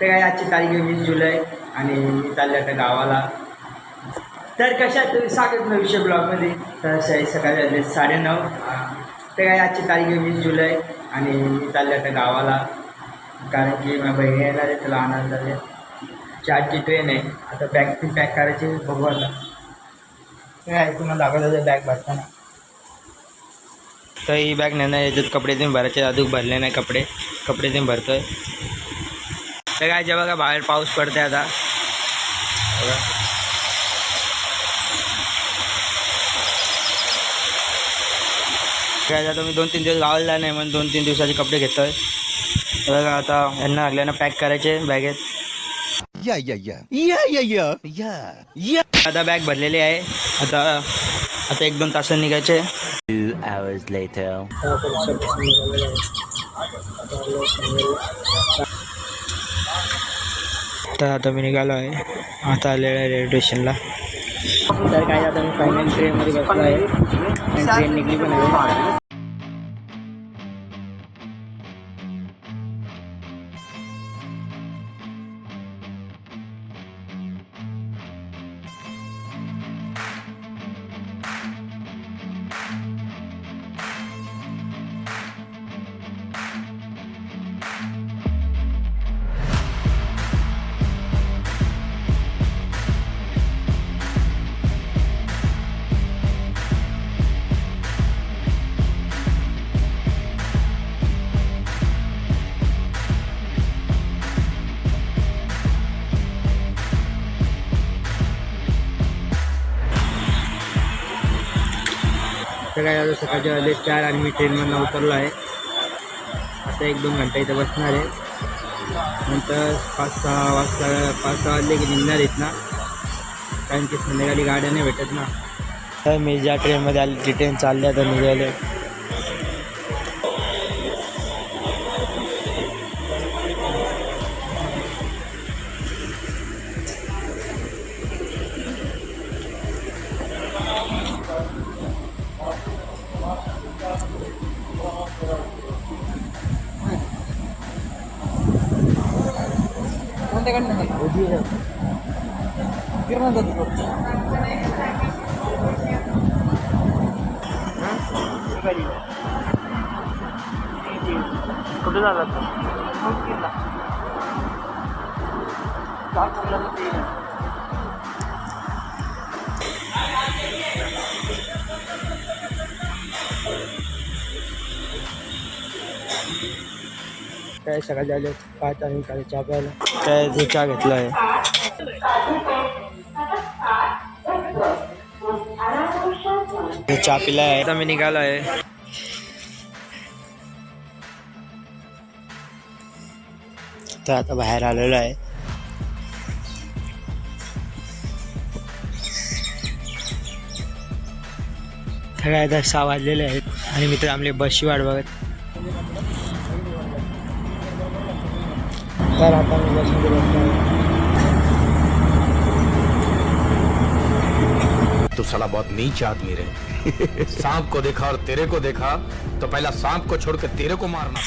तर काय आजची तारीख आहे 20 जुलै आणि मी चालले आता गावाला. तर कशात सांगत ना विषय ब्लॉगमध्ये. तर सकाळी झाले 9:30. तर काय आजची तारीख आहे 20 जुलै आणि मी चालले आता गावाला, कारण की माझ्या बहिणी येणार आहे, त्याला आणायला चालले. 4ची ट्रेन आहे. आता पॅक करायची, बघू आता काय तुम्हाला दाखवलं बॅग भरताना. तर ही बॅग नेणार याच्यात कपडे देऊन भरायचे, अजून भरले नाही कपडे देऊन भरतोय. तर काय जेव्हा का बाहेर पाऊस पडतोय आता काय आता मी 2-3 दिवस गावाला नाही म्हणून 2-3 दिवसाचे कपडे घेतोय. बघा आता यांना लागल्यानं पॅक करायचे बॅगेत. आता बॅग भरलेली आहे. आता 1-2 तासांनी निघायचे. 2 hours later. तर आता मी निघालो आहे, आता आलेलो आहे रेल्वे स्टेशनला. तर काय आता मी फायनल ट्रेनमध्ये बसलो आहे आणि ट्रेन निघली पण आहे. तर काय आता सकाळचे वाजले 4 आणि मी ट्रेनमधून उतरलो आहे. आता 1-2 घंटा इथं बसणार आहे. नंतर 5-6 वाजले की निघणार आहेत ना, कारण की संध्याकाळी गाड्या नाही भेटत ना. तर मी ज्या ट्रेनमध्ये आली ती ट्रेन चालली आता निघाले. कुठे झाला काय सकाळी झाले 5 आणि काय चहा प्यायला, काय ते चहा घेतला आहे. चहा पिला आहे. आता मी निघालो आहे. तर आता बाहेर आलेलो आहे. काय आता 6 वाजलेले आहेत आणि मित्र आमले बसची वाट बघत. तर आता मी बसमध्ये बसतो. तो साला बहुत नीच आदमी रहे. सांप को देखा और तेरे को देखा तो पहला सांप को छोड़ के तेरे को मारना.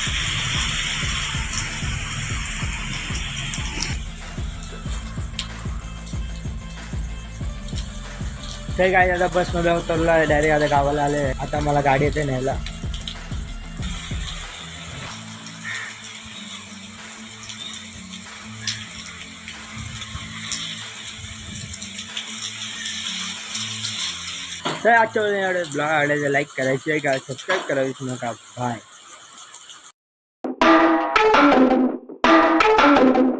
तर काय आता बसमध्ये उतरलो आहे, डायरेक्ट आता गावाला आले. आता मला गाडी येते न्यायला. तर आजच्या ब्लॉग आवडायचं लाईक करायची आहे का, सबस्क्राईब करायची नका. बाय.